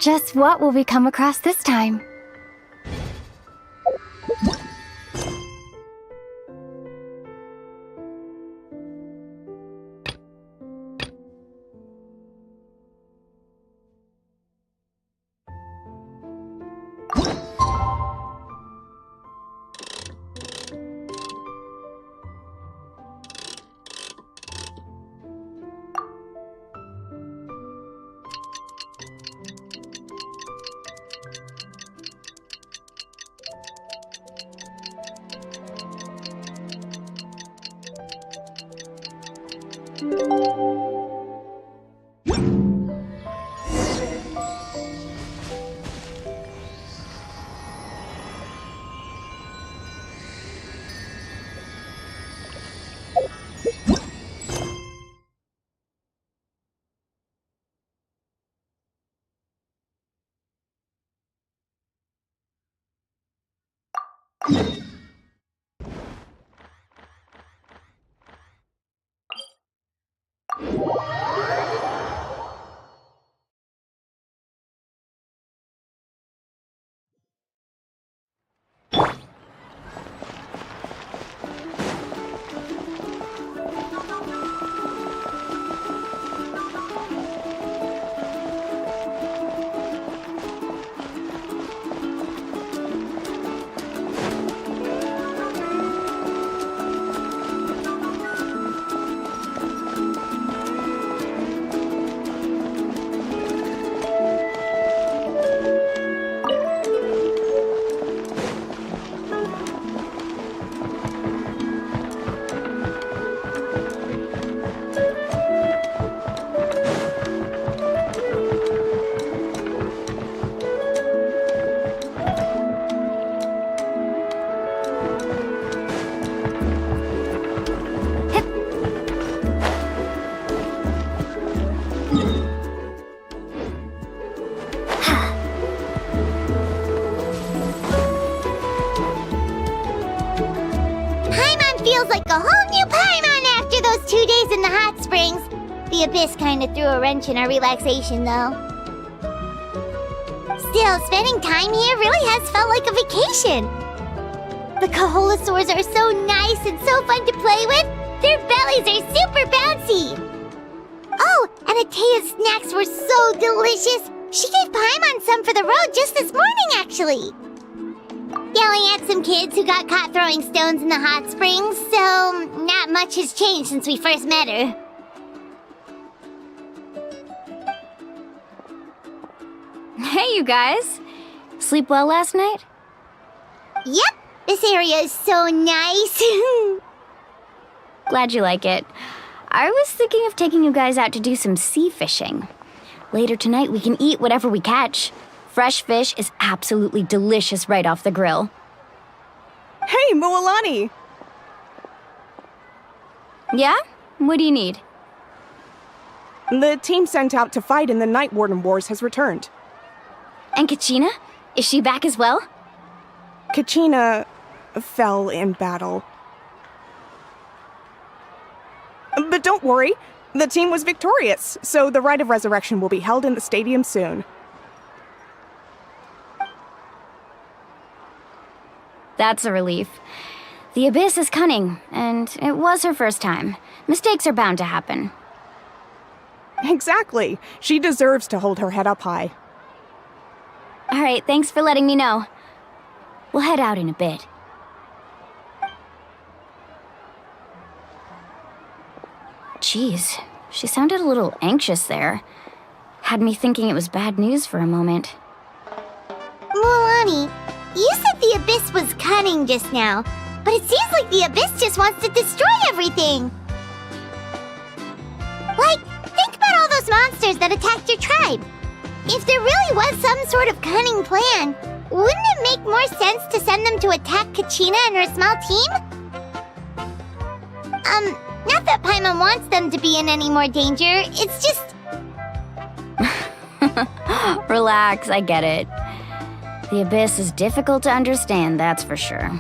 Just what will we come across this time? Like a whole new Paimon after those 2 days in the hot springs. The Abyss kinda threw a wrench in our relaxation, though. Still, spending time here really has felt like a vacation. The Kaholasaurs are so nice and so fun to play with. Their bellies are super bouncy. Oh, and Atea's snacks were so delicious. She gave Paimon some for the road just this morning, actually. Yelling at some kids who got caught throwing stones in the hot springs, so not much has changed since we first met her. Hey, you guys. Sleep well last night? Yep, this area is so nice. Glad you like it. I was thinking of taking you guys out to do some sea fishing. Later tonight, we can eat whatever we catch. Fresh fish is absolutely delicious right off the grill. Hey, Mualani! Yeah? What do you need? The team sent out to fight in the Night Warden Wars has returned. And Kachina? Is she back as well? Kachina fell in battle. But don't worry, the team was victorious, so the Rite of Resurrection will be held in the stadium soon. That's a relief. The Abyss is cunning, and it was her first time. Mistakes are bound to happen. Exactly. She deserves to hold her head up high. All right, thanks for letting me know. We'll head out in a bit. Jeez, she sounded a little anxious there. Had me thinking it was bad news for a moment. Mualani, you said the Abyss was cunning just now, but it seems like the Abyss just wants to destroy everything. Like, think about all those monsters that attacked your tribe. If there really was some sort of cunning plan, wouldn't it make more sense to send them to attack Kachina and her small team? Not that Paimon wants them to be in any more danger, it's just... Relax, I get it. The Abyss is difficult to understand, that's for sure.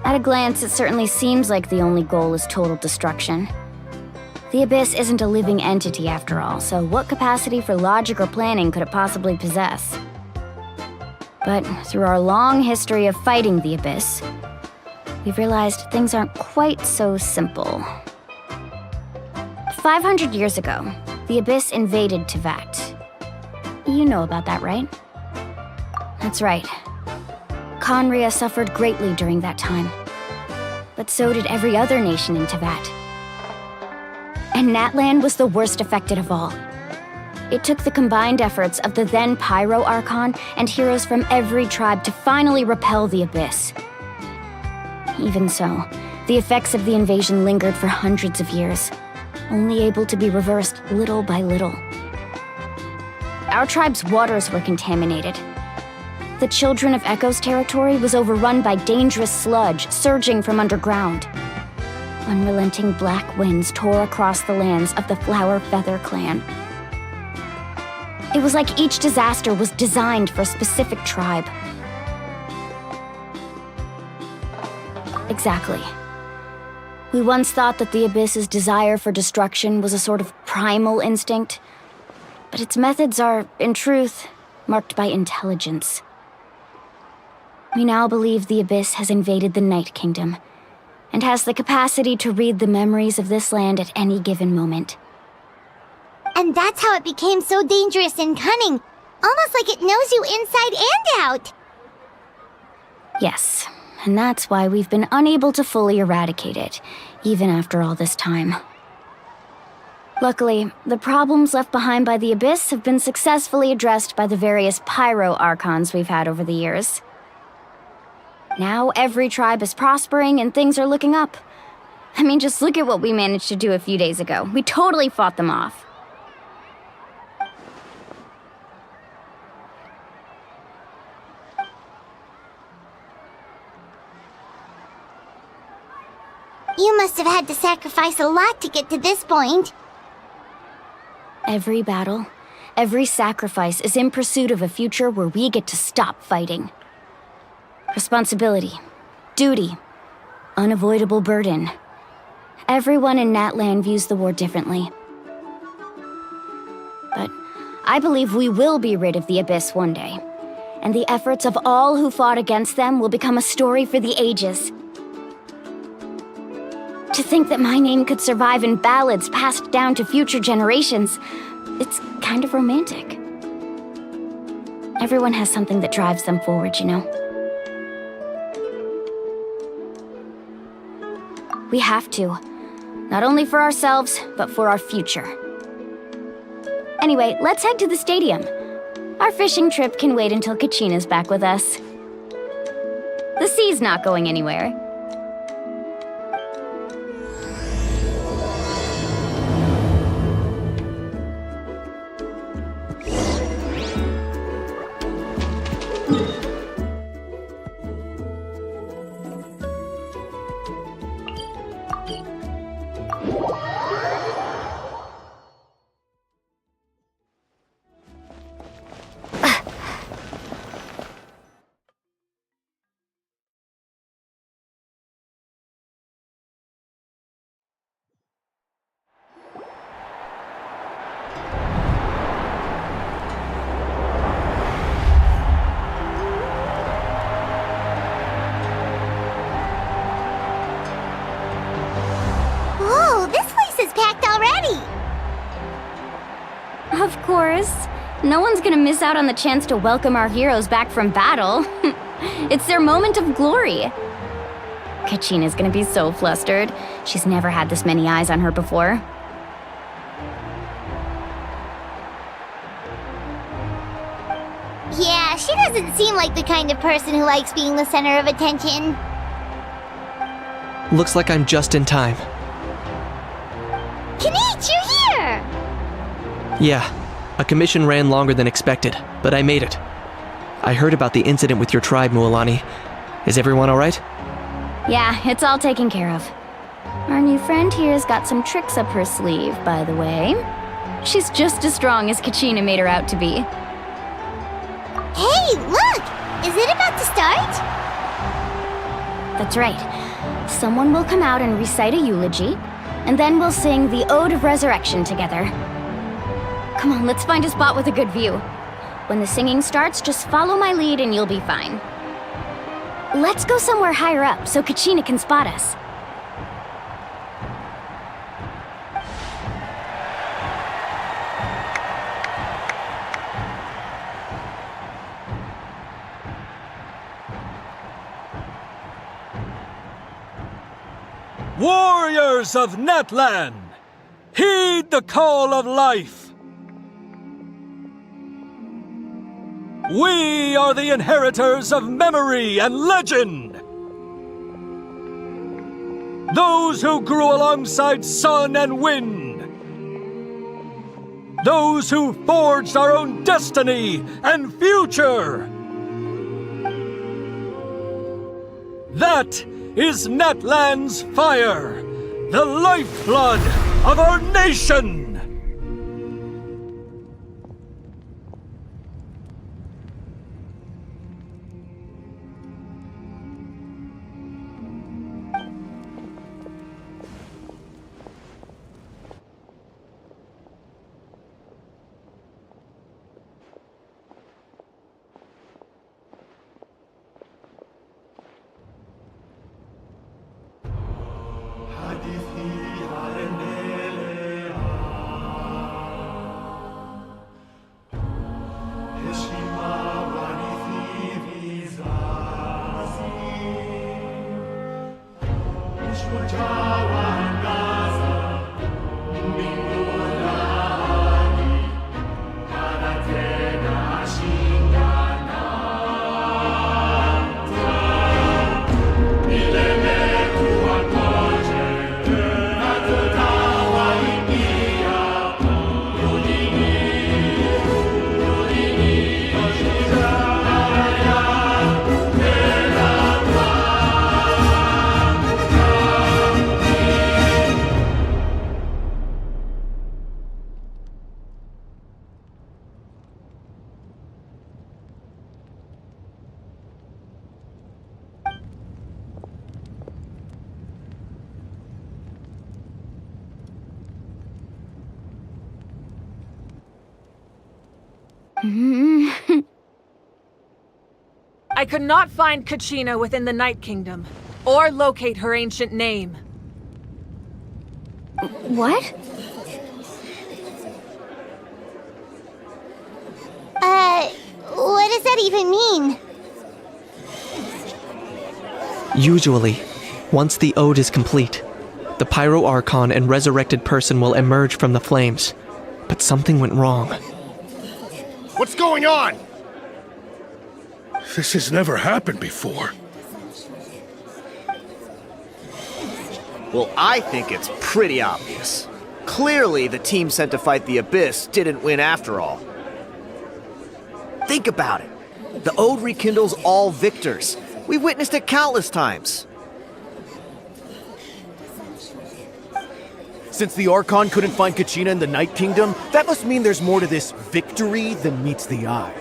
At a glance, it certainly seems like the only goal is total destruction. The Abyss isn't a living entity after all, so what capacity for logic or planning could it possibly possess? But through our long history of fighting the Abyss, we've realized things aren't quite so simple. 500 years ago, the Abyss invaded Teyvat. You know about that, right? That's right. Khaenri'ah suffered greatly during that time. But so did every other nation in Teyvat. And Natlan was the worst affected of all. It took the combined efforts of the then Piro Archon and heroes from every tribe to finally repel the Abyss. Even so, the effects of the invasion lingered for hundreds of years, only able to be reversed little by little. Our tribe's waters were contaminated. The Children of Echo's territory was overrun by dangerous sludge surging from underground. Unrelenting black winds tore across the lands of the Flower Feather clan. It was like each disaster was designed for a specific tribe. Exactly. We once thought that the Abyss's desire for destruction was a sort of primal instinct, but its methods are, in truth, marked by intelligence. We now believe the Abyss has invaded the Night Kingdom, and has the capacity to read the memories of this land at any given moment. And that's how it became so dangerous and cunning, almost like it knows you inside and out. Yes, and that's why we've been unable to fully eradicate it, even after all this time. Luckily, the problems left behind by the Abyss have been successfully addressed by the various Pyro Archons we've had over the years. Now every tribe is prospering and things are looking up. I mean, just look at what we managed to do a few days ago. We totally fought them off. You must have had to sacrifice a lot to get to this point. Every battle, every sacrifice is in pursuit of a future where we get to stop fighting. Responsibility, duty, unavoidable burden. Everyone in Natlan views the war differently. But I believe we will be rid of the Abyss one day, and the efforts of all who fought against them will become a story for the ages. To think that my name could survive in ballads passed down to future generations, it's kind of romantic. Everyone has something that drives them forward, you know? We have to. Not only for ourselves, but for our future. Anyway, let's head to the stadium. Our fishing trip can wait until Kachina's back with us. The sea's not going anywhere. Of course. No one's gonna miss out on the chance to welcome our heroes back from battle. It's their moment of glory. Kachina's gonna be so flustered. She's never had this many eyes on her before. Yeah, she doesn't seem like the kind of person who likes being the center of attention. Looks like I'm just in time. Kanich, you're here! Yeah, a commission ran longer than expected, but I made it. I heard about the incident with your tribe, Mualani. Is everyone alright? Yeah, it's all taken care of. Our new friend here's got some tricks up her sleeve, by the way. She's just as strong as Kachina made her out to be. Hey, look! Is it about to start? That's right. Someone will come out and recite a eulogy, And then we'll sing the Ode of Resurrection together. Come on, let's find a spot with a good view. When the singing starts, just follow my lead and you'll be fine. Let's go somewhere higher up so Kachina can spot us. Warriors of Natlan, heed the call of life. We are the inheritors of memory and legend. Those who grew alongside sun and wind. Those who forged our own destiny and future. That is Natlan's fire, the lifeblood of our nation! I could not find Kachina within the Night Kingdom, or locate her ancient name. What? What does that even mean? Usually, once the ode is complete, the Piro Archon and resurrected person will emerge from the flames. But something went wrong. What's going on? This has never happened before. Well, I think it's pretty obvious. Clearly, the team sent to fight the Abyss didn't win after all. Think about it. The Ode rekindles all victors. We've witnessed it countless times. Since the Archon couldn't find Kachina in the Night Kingdom, that must mean there's more to this victory than meets the eye.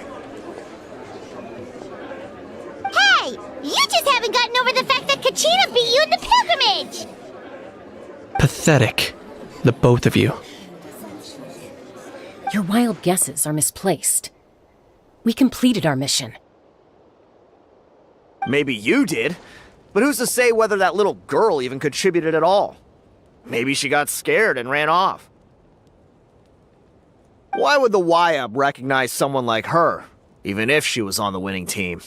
Hey! You just haven't gotten over the fact that Kachina beat you in the pilgrimage! Pathetic, the both of you. Your wild guesses are misplaced. We completed our mission. Maybe you did, but who's to say whether that little girl even contributed at all? Maybe she got scared and ran off. Why would the YUB recognize someone like her, even if she was on the winning team?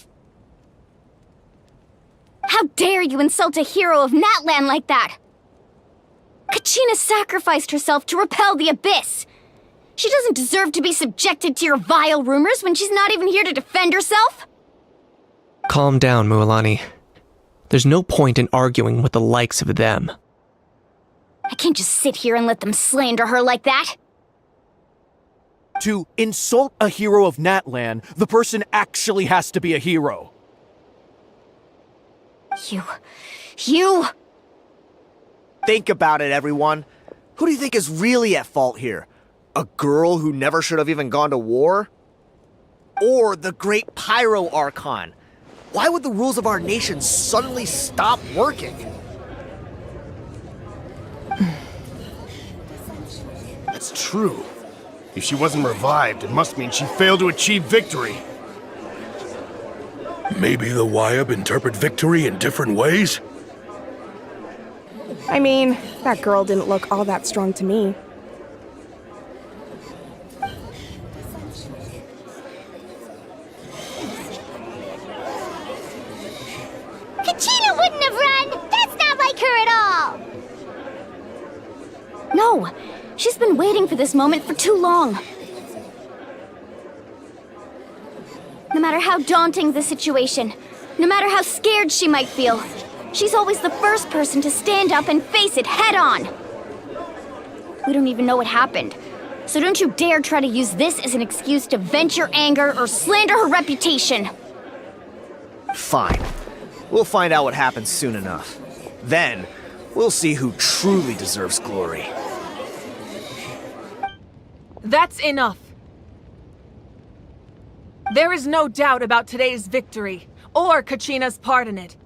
How dare you insult a hero of Natlan like that? Kachina sacrificed herself to repel the Abyss. She doesn't deserve to be subjected to your vile rumors when she's not even here to defend herself. Calm down, Mualani. There's no point in arguing with the likes of them. I can't just sit here and let them slander her like that. To insult a hero of Natlan, the person actually has to be a hero. You... Think about it, everyone. Who do you think is really at fault here? A girl who never should have even gone to war? Or the great Piro Archon? Why would the rules of our nation suddenly stop working? That's true. If she wasn't revived, it must mean she failed to achieve victory. Maybe the Wyab interpret victory in different ways? I mean, that girl didn't look all that strong to me. Kachina wouldn't have run! That's not like her at all! No! She's been waiting for this moment for too long. No matter how daunting the situation, no matter how scared she might feel, she's always the first person to stand up and face it head-on. We don't even know what happened, so don't you dare try to use this as an excuse to vent your anger or slander her reputation. Fine. We'll find out what happens soon enough. Then, we'll see who truly deserves glory. That's enough. There is no doubt about today's victory, or Kachina's part in it.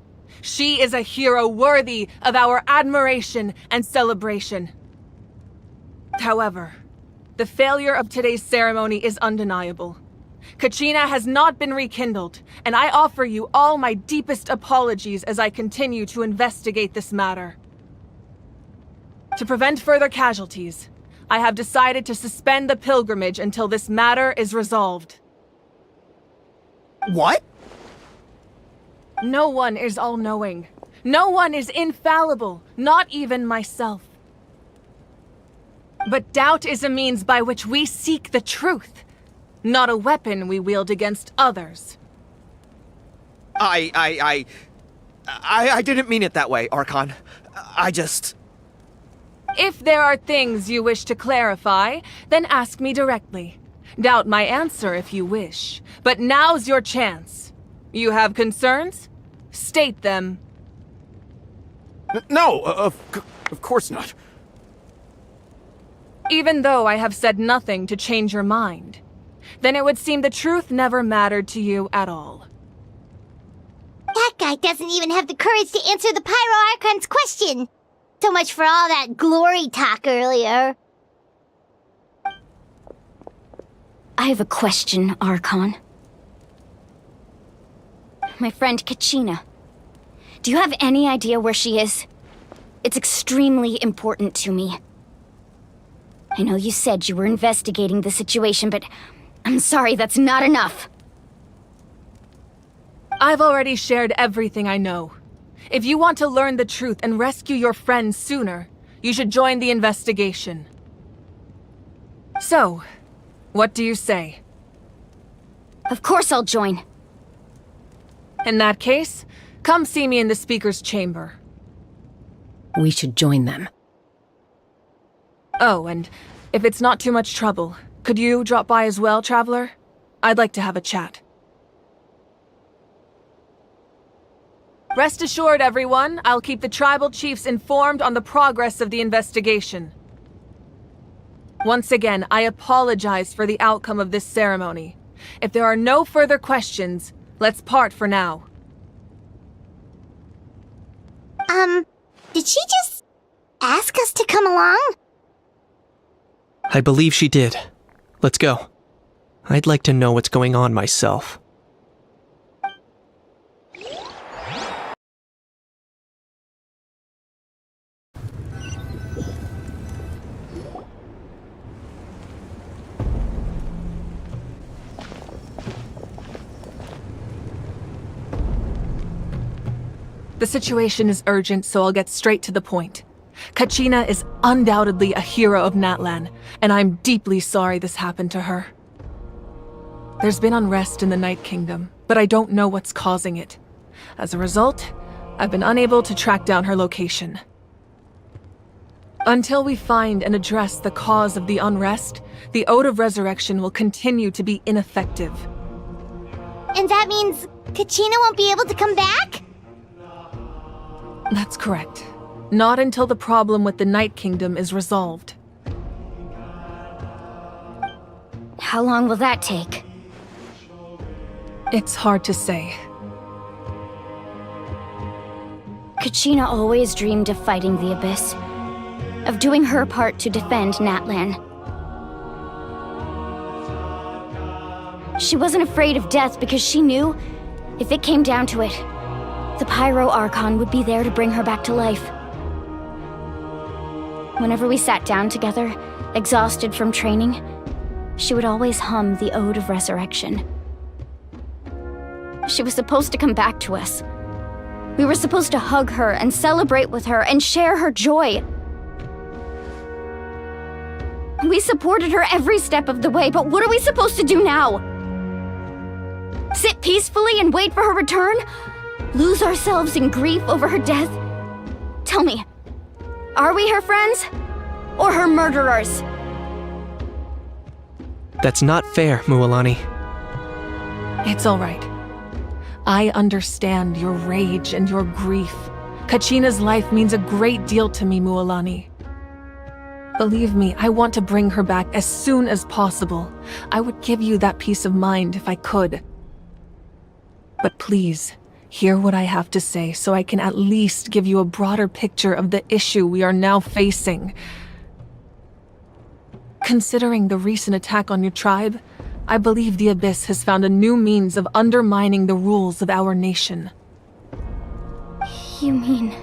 She is a hero worthy of our admiration and celebration. However, the failure of today's ceremony is undeniable. Kachina has not been rekindled, and I offer you all my deepest apologies as I continue to investigate this matter. To prevent further casualties, I have decided to suspend the pilgrimage until this matter is resolved. What? No one is all-knowing. No one is infallible, not even myself. But doubt is a means by which we seek the truth, not a weapon we wield against others. I didn't mean it that way, Archon. If there are things you wish to clarify, then ask me directly. Doubt my answer if you wish, but now's your chance. You have concerns? State them. No, of course not. Even though I have said nothing to change your mind, then it would seem the truth never mattered to you at all. That guy doesn't even have the courage to answer the Piro Archon's question. So much for all that glory talk earlier. I have a question, Archon. My friend Kachina. Do you have any idea where she is? It's extremely important to me. I know you said you were investigating the situation, but I'm sorry, that's not enough. I've already shared everything I know. If you want to learn the truth and rescue your friends sooner, you should join the investigation. So, what do you say? Of course I'll join. In that case, come see me in the speaker's chamber. We should join them. Oh, and if it's not too much trouble, could you drop by as well, Traveler? I'd like to have a chat. Rest assured, everyone, I'll keep the tribal chiefs informed on the progress of the investigation. Once again, I apologize for the outcome of this ceremony. If there are no further questions, let's part for now. Did she just ask us to come along? I believe she did. Let's go. I'd like to know what's going on myself. The situation is urgent, so I'll get straight to the point. Kachina is undoubtedly a hero of Natlan, and I'm deeply sorry this happened to her. There's been unrest in the Night Kingdom, but I don't know what's causing it. As a result, I've been unable to track down her location. Until we find and address the cause of the unrest, the Ode of Resurrection will continue to be ineffective. And that means Kachina won't be able to come back? That's correct. Not until the problem with the Night Kingdom is resolved. How long will that take? It's hard to say. Kachina always dreamed of fighting the Abyss, of doing her part to defend Natlan. She wasn't afraid of death because she knew, if it came down to it, the Piro Archon would be there to bring her back to life. Whenever we sat down together, exhausted from training, she would always hum the Ode of Resurrection. She was supposed to come back to us. We were supposed to hug her and celebrate with her and share her joy. We supported her every step of the way, but what are we supposed to do now? Sit peacefully and wait for her return? Lose ourselves in grief over her death? Tell me, are we her friends? Or her murderers? That's not fair, Mualani. It's all right. I understand your rage and your grief. Kachina's life means a great deal to me, Mualani. Believe me, I want to bring her back as soon as possible. I would give you that peace of mind if I could. But please, hear what I have to say so I can at least give you a broader picture of the issue we are now facing. Considering the recent attack on your tribe, I believe the Abyss has found a new means of undermining the rules of our nation. You mean...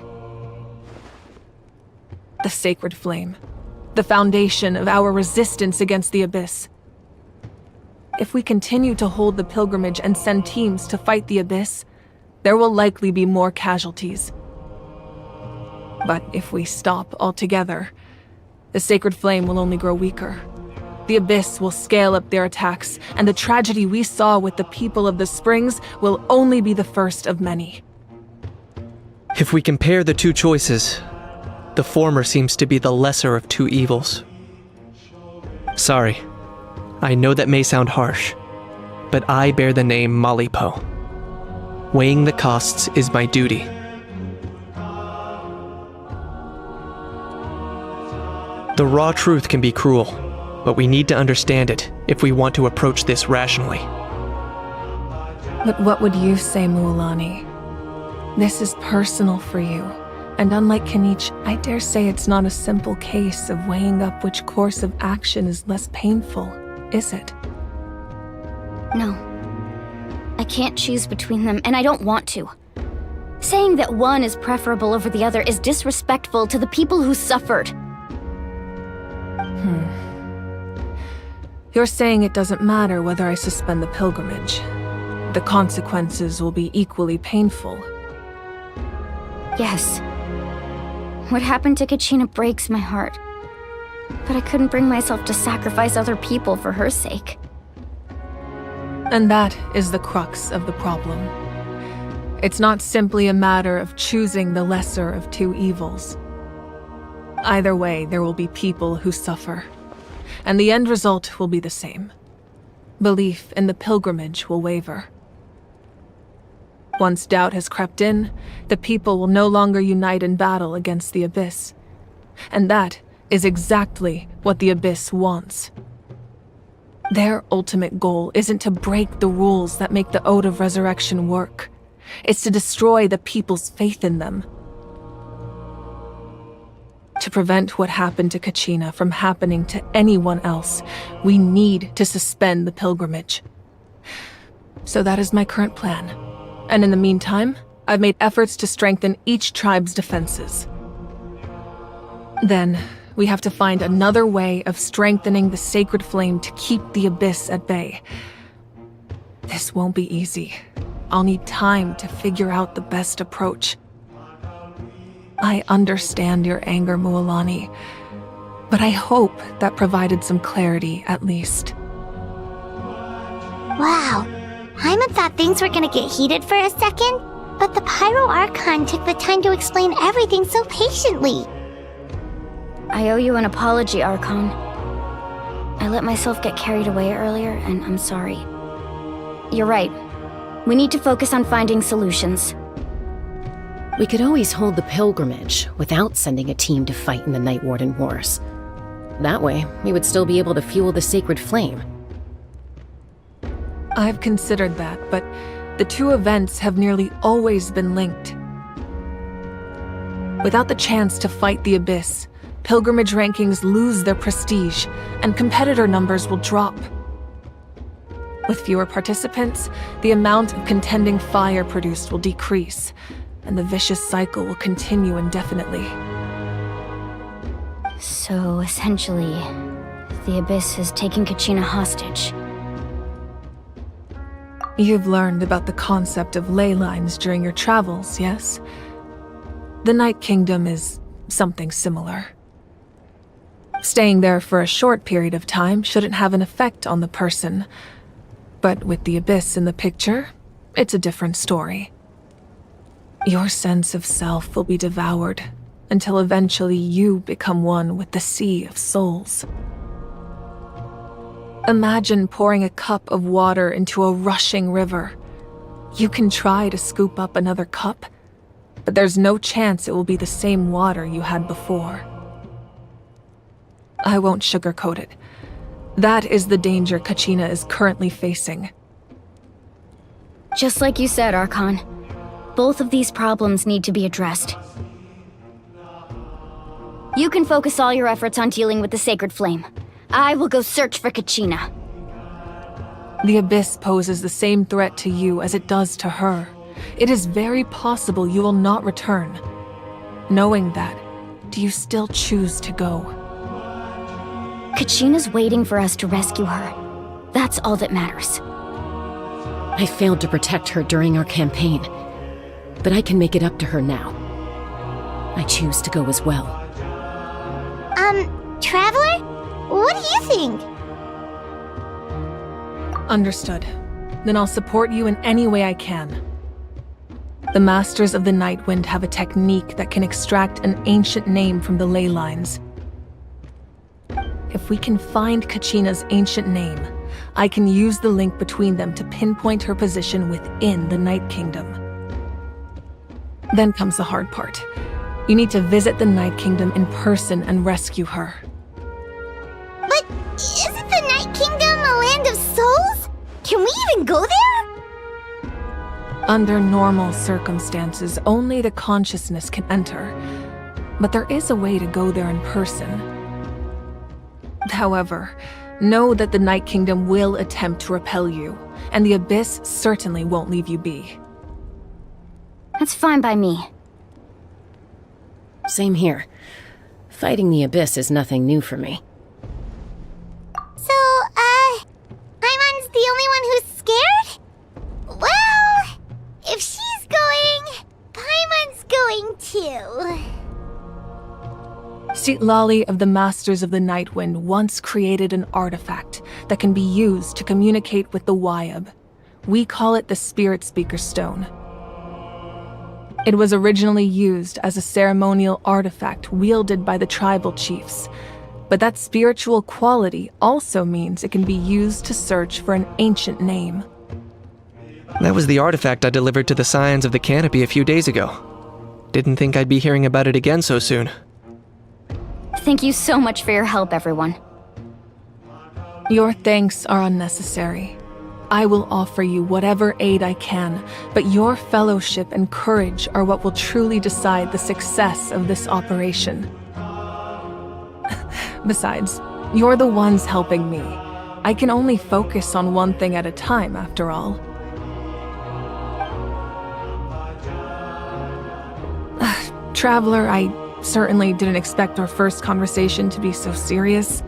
The Sacred Flame. The foundation of our resistance against the Abyss. If we continue to hold the pilgrimage and send teams to fight the Abyss, there will likely be more casualties. But if we stop altogether, the Sacred Flame will only grow weaker. The Abyss will scale up their attacks, and the tragedy we saw with the people of the Springs will only be the first of many. If we compare the two choices, the former seems to be the lesser of two evils. Sorry, I know that may sound harsh, but I bear the name Malipo. Weighing the costs is my duty. The raw truth can be cruel, but we need to understand it if we want to approach this rationally. But what would you say, Mualani? This is personal for you, and unlike Kanich, I dare say it's not a simple case of weighing up which course of action is less painful, is it? No. I can't choose between them, and I don't want to. Saying that one is preferable over the other is disrespectful to the people who suffered. You're saying it doesn't matter whether I suspend the pilgrimage. The consequences will be equally painful. Yes. What happened to Kachina breaks my heart. But I couldn't bring myself to sacrifice other people for her sake. And that is the crux of the problem. It's not simply a matter of choosing the lesser of two evils. Either way, there will be people who suffer. And the end result will be the same. Belief in the pilgrimage will waver. Once doubt has crept in, the people will no longer unite in battle against the Abyss. And that is exactly what the Abyss wants. Their ultimate goal isn't to break the rules that make the Ode of Resurrection work. It's to destroy the people's faith in them. To prevent what happened to Kachina from happening to anyone else, we need to suspend the pilgrimage. So that is my current plan. And in the meantime, I've made efforts to strengthen each tribe's defenses. Then, we have to find another way of strengthening the Sacred Flame to keep the Abyss at bay. This won't be easy. I'll need time to figure out the best approach. I understand your anger, Mualani, but I hope that provided some clarity at least. Wow. Hyman thought things were gonna get heated for a second, but the Piro Archon took the time to explain everything so patiently. I owe you an apology, Archon. I let myself get carried away earlier, and I'm sorry. You're right. We need to focus on finding solutions. We could always hold the pilgrimage without sending a team to fight in the Night Warden Wars. That way, we would still be able to fuel the Sacred Flame. I've considered that, but the two events have nearly always been linked. Without the chance to fight the Abyss, pilgrimage rankings lose their prestige, and competitor numbers will drop. With fewer participants, the amount of contending fire produced will decrease, and the vicious cycle will continue indefinitely. So, essentially, the Abyss is taking Kachina hostage. You've learned about the concept of ley lines during your travels, yes? The Night Kingdom is something similar. Staying there for a short period of time shouldn't have an effect on the person. But with the Abyss in the picture, it's a different story. Your sense of self will be devoured until eventually you become one with the Sea of Souls. Imagine pouring a cup of water into a rushing river. You can try to scoop up another cup, but there's no chance it will be the same water you had before. I won't sugarcoat it. That is the danger Kachina is currently facing. Just like you said, Archon. Both of these problems need to be addressed. You can focus all your efforts on dealing with the Sacred Flame. I will go search for Kachina. The Abyss poses the same threat to you as it does to her. It is very possible you will not return. Knowing that, do you still choose to go? Kachina's waiting for us to rescue her. That's all that matters. I failed to protect her during our campaign, but I can make it up to her now. I choose to go as well. Traveler? What do you think? Understood. Then I'll support you in any way I can. The Masters of the Nightwind have a technique that can extract an ancient name from the ley lines. If we can find Kachina's ancient name, I can use the link between them to pinpoint her position within the Night Kingdom. Then comes the hard part. You need to visit the Night Kingdom in person and rescue her. But isn't the Night Kingdom a land of souls? Can we even go there? Under normal circumstances, only the consciousness can enter. But there is a way to go there in person. However, know that the Night Kingdom will attempt to repel you, and the Abyss certainly won't leave you be. That's fine by me. Same here. Fighting the Abyss is nothing new for me. So, Paimon's the only one who's scared? Well, if she's going, Paimon's going too. Sitlali of the Masters of the Nightwind once created an artifact that can be used to communicate with the Wyab. We call it the Spirit Speaker Stone. It was originally used as a ceremonial artifact wielded by the tribal chiefs, but that spiritual quality also means it can be used to search for an ancient name. That was the artifact I delivered to the Scions of the Canopy a few days ago. Didn't think I'd be hearing about it again so soon. Thank you so much for your help, everyone. Your thanks are unnecessary. I will offer you whatever aid I can, but your fellowship and courage are what will truly decide the success of this operation. Besides, you're the ones helping me. I can only focus on one thing at a time, after all. Traveler, I certainly didn't expect our first conversation to be so serious.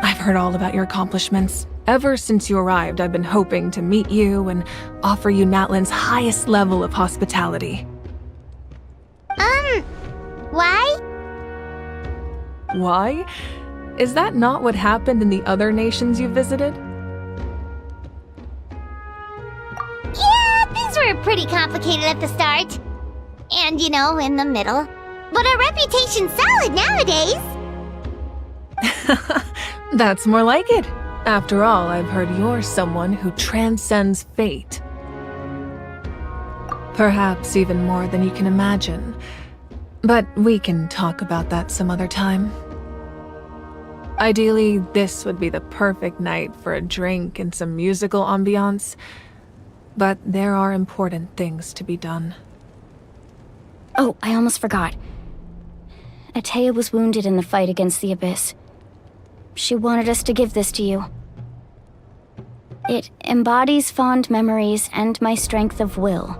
I've heard all about your accomplishments. Ever since you arrived, I've been hoping to meet you and offer you Natlan's highest level of hospitality. Why? Why? Is that not what happened in the other nations you visited? Yeah, things were pretty complicated at the start. And, in the middle. But our reputation's solid nowadays. That's more like it. After all, I've heard you're someone who transcends fate. Perhaps even more than you can imagine. But we can talk about that some other time. Ideally, this would be the perfect night for a drink and some musical ambiance. But there are important things to be done. Oh, I almost forgot. Atea was wounded in the fight against the Abyss. She wanted us to give this to you. It embodies fond memories and my strength of will.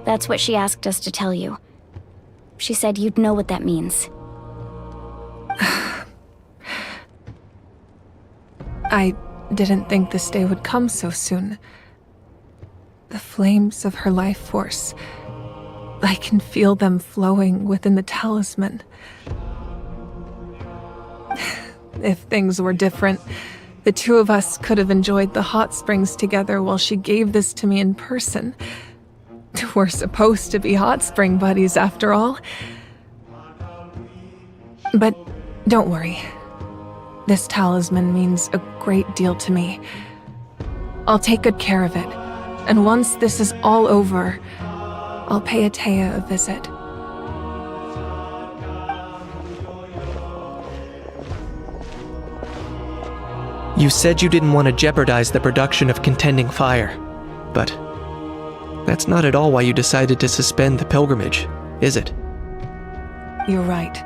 That's what she asked us to tell you. She said you'd know what that means. I didn't think this day would come so soon. The flames of her life force. I can feel them flowing within the talisman. If things were different, the two of us could have enjoyed the hot springs together while she gave this to me in person. We're supposed to be hot spring buddies after all. But don't worry. This talisman means a great deal to me. I'll take good care of it, and once this is all over, I'll pay Atea a visit. You said you didn't want to jeopardize the production of contending fire, but that's not at all why you decided to suspend the pilgrimage, is it? You're right.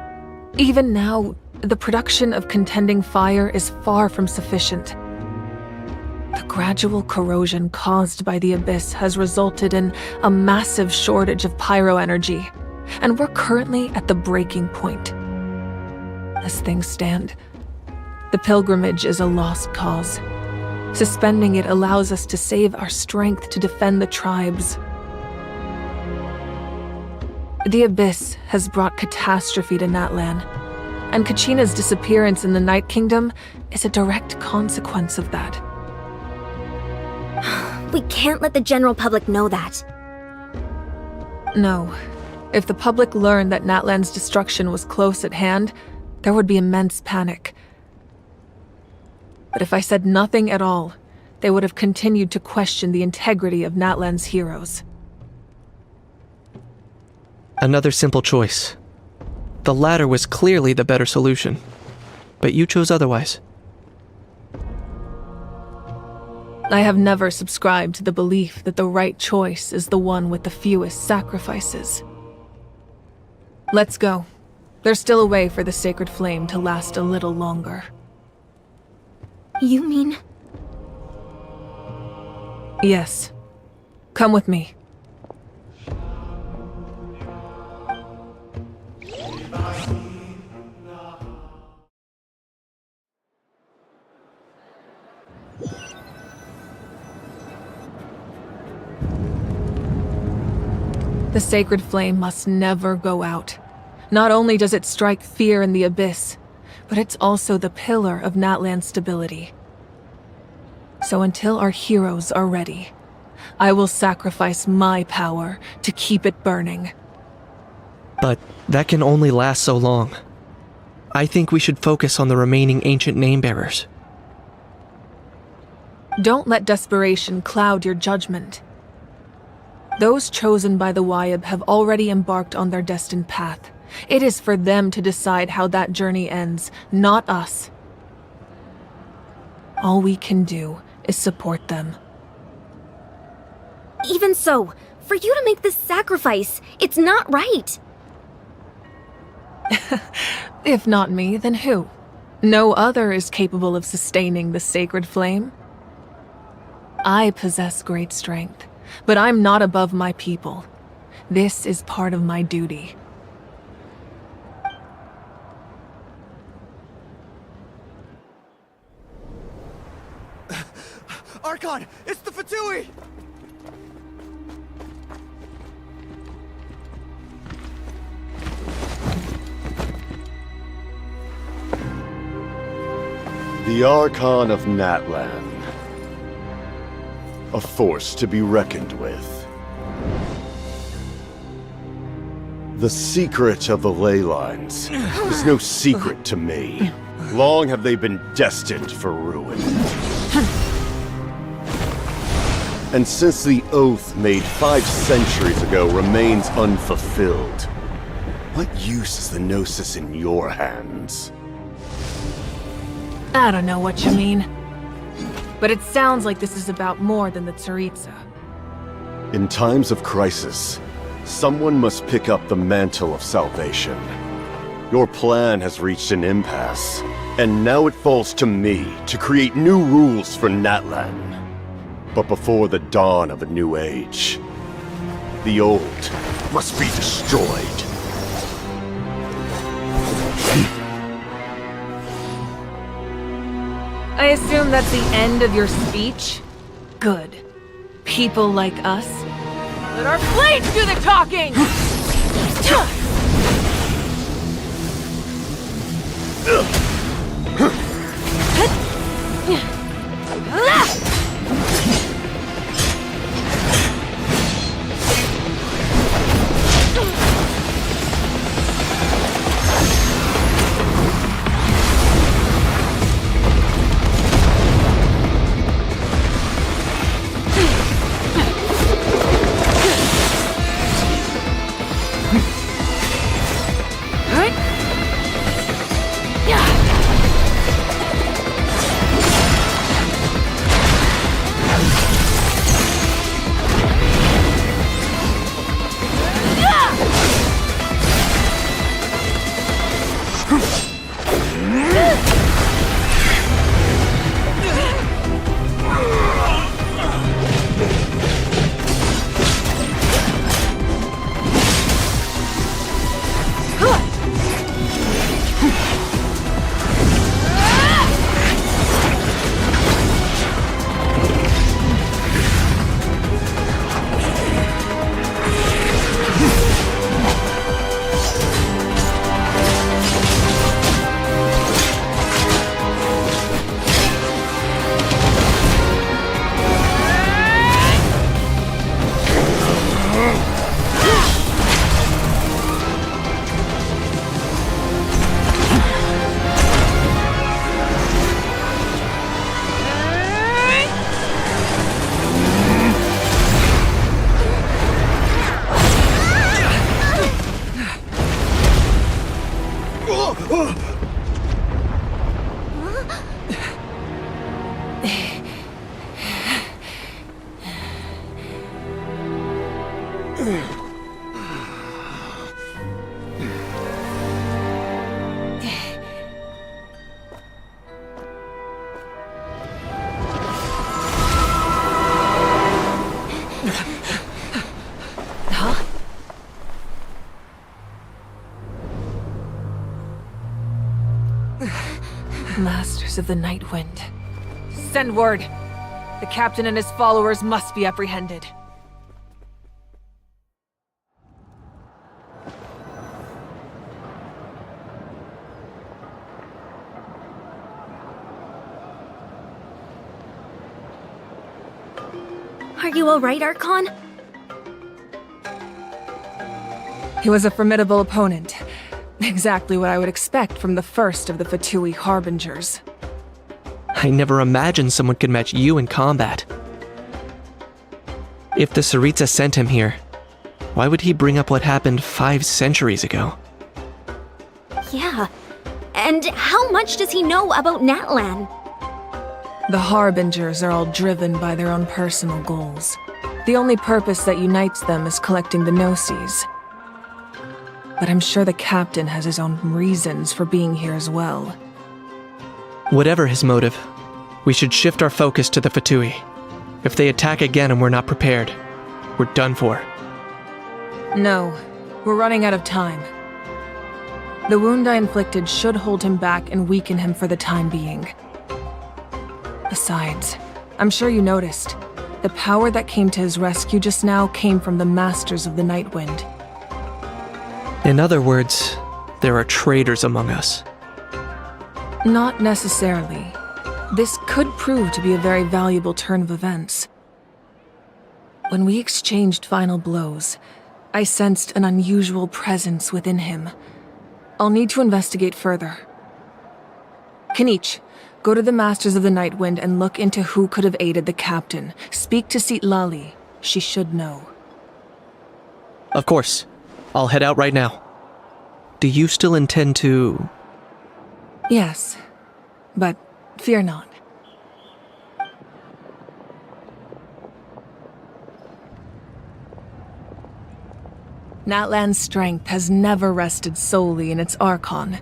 Even now, the production of contending fire is far from sufficient. The gradual corrosion caused by the abyss has resulted in a massive shortage of pyro energy, and we're currently at the breaking point. As things stand, the pilgrimage is a lost cause. Suspending it allows us to save our strength to defend the tribes. The abyss has brought catastrophe to Natlan, and Kachina's disappearance in the Night Kingdom is a direct consequence of that. We can't let the general public know that. No. If the public learned that Natlan's destruction was close at hand, there would be immense panic. But if I said nothing at all, they would have continued to question the integrity of Natlan's heroes. Another simple choice. The latter was clearly the better solution, but you chose otherwise. I have never subscribed to the belief that the right choice is the one with the fewest sacrifices. Let's go. There's still a way for the sacred flame to last a little longer. You mean? Yes. Come with me. The sacred flame must never go out. Not only does it strike fear in the abyss, but it's also the pillar of Natlan's stability. So until our heroes are ready, I will sacrifice my power to keep it burning. But that can only last so long. I think we should focus on the remaining ancient name-bearers. Don't let desperation cloud your judgment. Those chosen by the Wayab have already embarked on their destined path. It is for them to decide how that journey ends, not us. All we can do is support them. Even so, for you to make this sacrifice, it's not right. If not me, then who? No other is capable of sustaining the sacred flame. I possess great strength, but I'm not above my people. This is part of my duty. Archon, it's the Fatui! The Archon of Natlan. A force to be reckoned with. The secret of the ley lines is no secret to me. Long have they been destined for ruin. And since the oath made 5 centuries ago remains unfulfilled, what use is the Gnosis in your hands? I don't know what you mean. But it sounds like this is about more than the Tsaritsa. In times of crisis, someone must pick up the mantle of salvation. Your plan has reached an impasse, And now it falls to me to create new rules for Natlan. But before the dawn of a new age, the old must be destroyed. I assume that's the end of your speech? Good. People like us. Let our blades do the talking! Masters of the Night Wind. Send word. The captain and his followers must be apprehended. Are you alright, Archon? He was a formidable opponent. Exactly what I would expect from the first of the Fatui Harbingers. I never imagined someone could match you in combat. If the Tsaritsa sent him here, why would he bring up what happened 5 centuries ago? Yeah. And how much does he know about Natlan? The Harbingers are all driven by their own personal goals. The only purpose that unites them is collecting the Gnosis. But I'm sure the captain has his own reasons for being here as well. Whatever his motive, we should shift our focus to the Fatui. If they attack again and we're not prepared, we're done for. No, we're running out of time. The wound I inflicted should hold him back and weaken him for the time being. Besides, I'm sure you noticed, the power that came to his rescue just now came from the Masters of the Night Wind. In other words, there are traitors among us. Not necessarily. This could prove to be a very valuable turn of events. When we exchanged final blows, I sensed an unusual presence within him. I'll need to investigate further. Kanich, go to the Masters of the Night Wind and look into who could have aided the captain. Speak to Sitlali. She should know. Of course. I'll head out right now. Do you still intend to... Yes, but fear not. Natlan's strength has never rested solely in its Archon.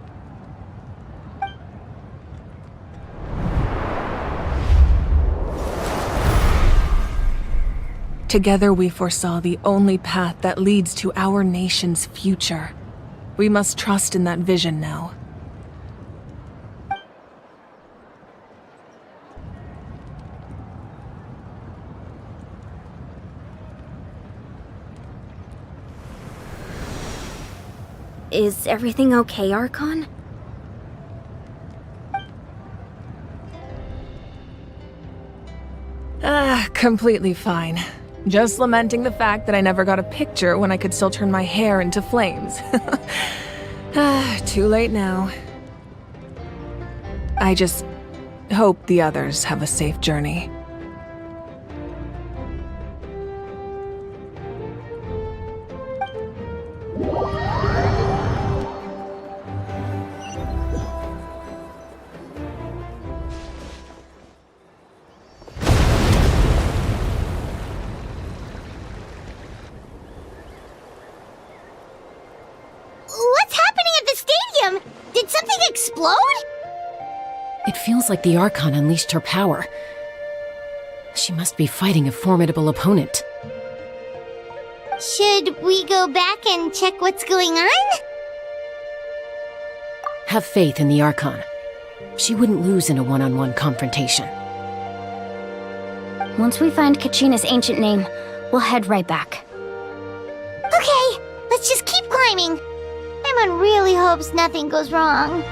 Together we foresaw the only path that leads to our nation's future. We must trust in that vision now. Is everything okay, Archon? Completely fine. Just lamenting the fact that I never got a picture when I could still turn my hair into flames. Too late now. I just hope the others have a safe journey. It feels like the Archon unleashed her power. She must be fighting a formidable opponent. Should we go back and check what's going on? Have faith in the Archon. She wouldn't lose in a one-on-one confrontation. Once we find Kachina's ancient name, we'll head right back. Okay, let's just keep climbing. Everyone really hopes nothing goes wrong.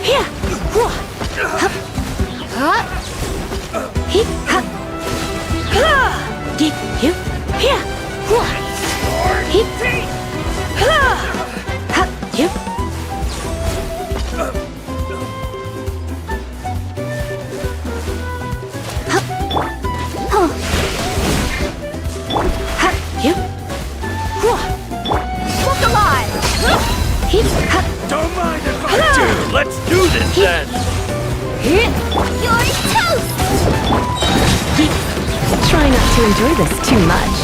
Here. Hup. Hup. Hip. Hup. Get you. Here. Hip. Hup. Yep. Look alive! Don't mind if I do. Let's do this then. You're toast! Try not to enjoy this too much.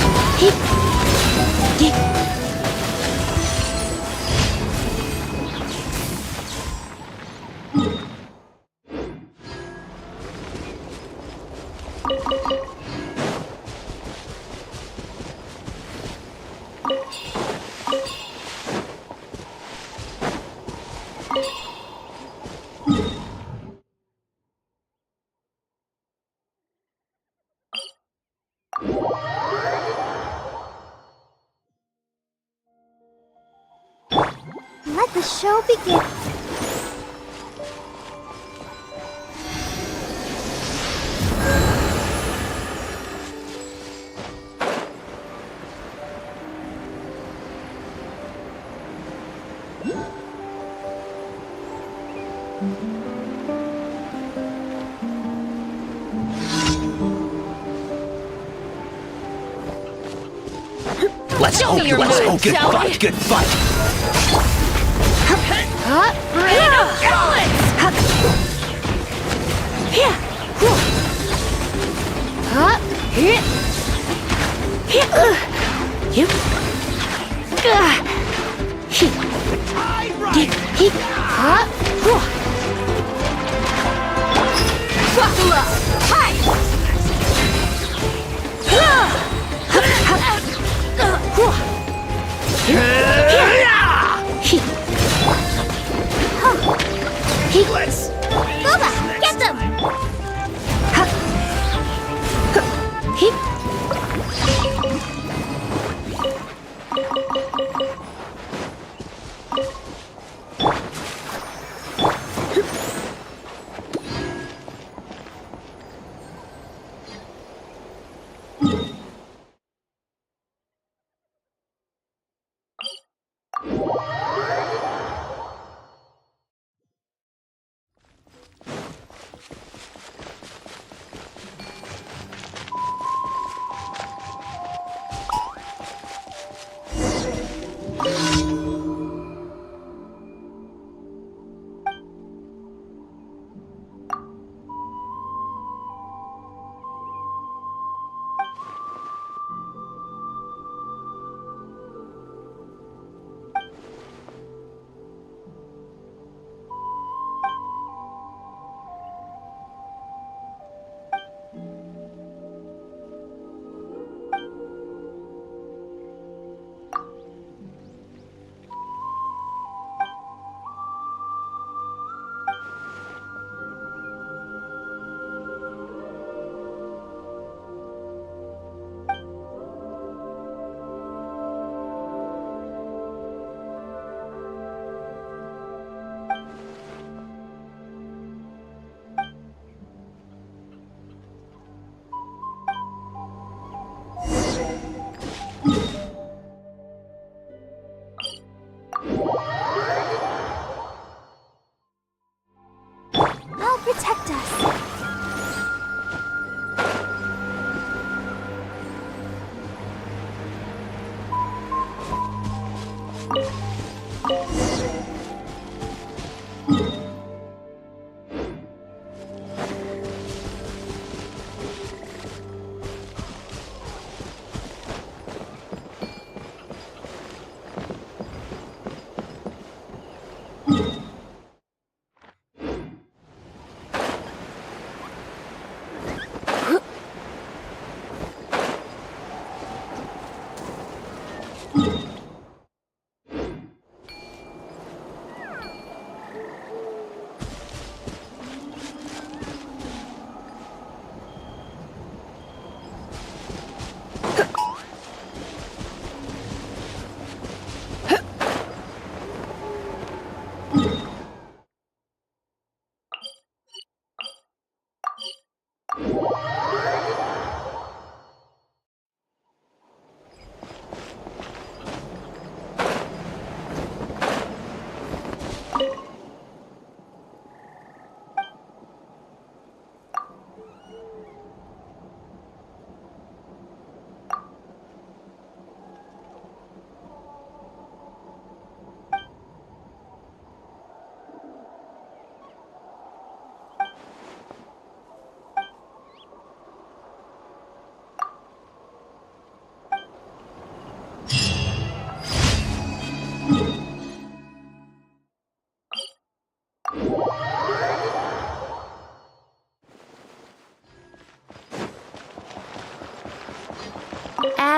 Let the show begin. Let's go, good fight, good fight. Let's Boba, get them!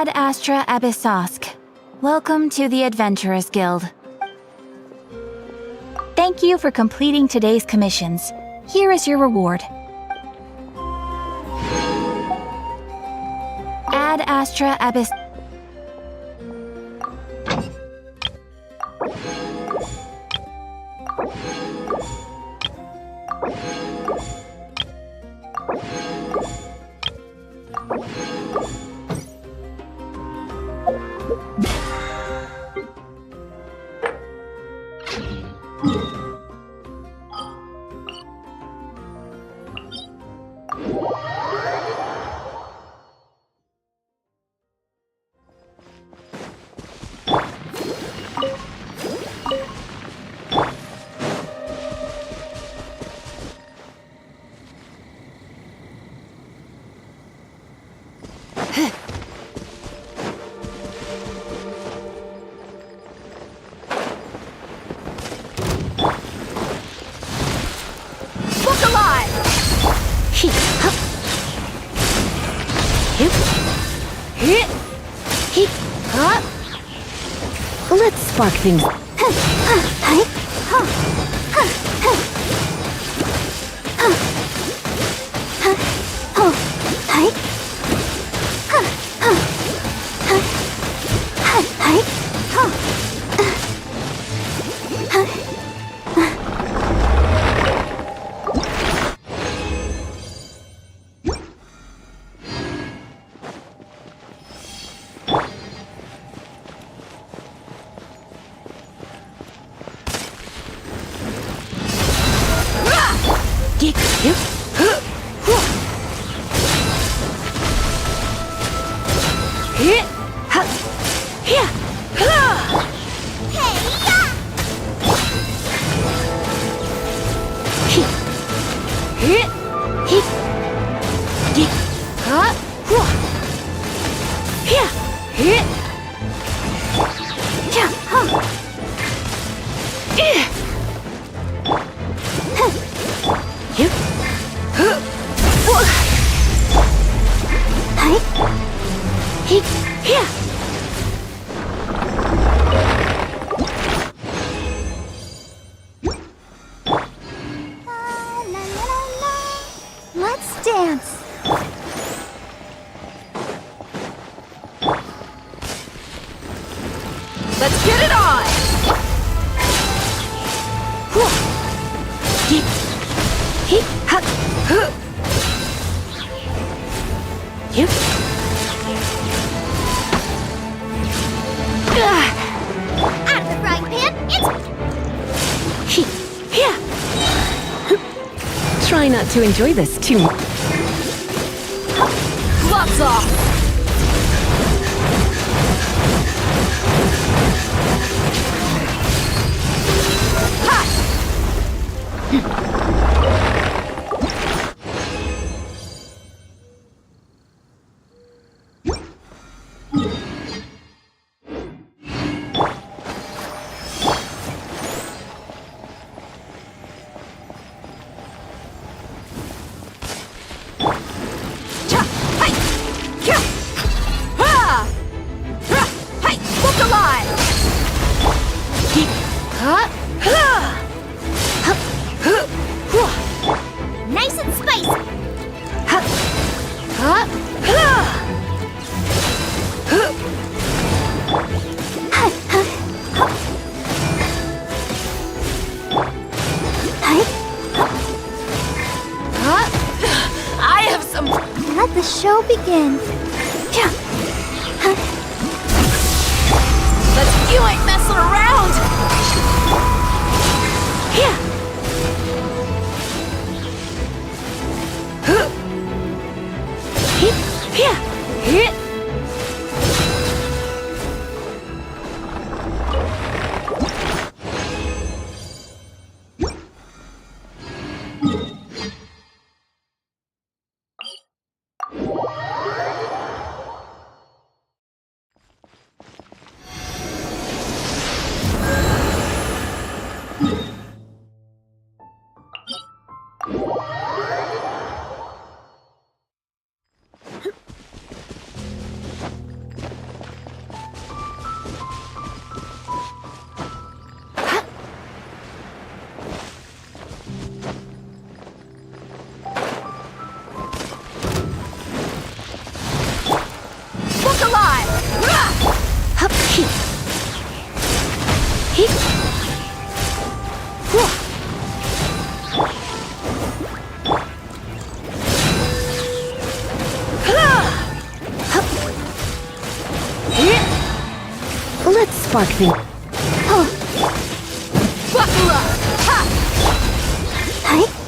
Ad Astra Abyssosk. Welcome to the Adventurers Guild. Thank you for completing today's commissions. Here is your reward. Ad Astra Abyss... Let's spark things. Let's dance. Let's get it on! Out of the frying pan, Try not to enjoy this too much. Gloves off! nice and spicy. I have some... Let the show begin. You ain't messing around! spark thing. Hi.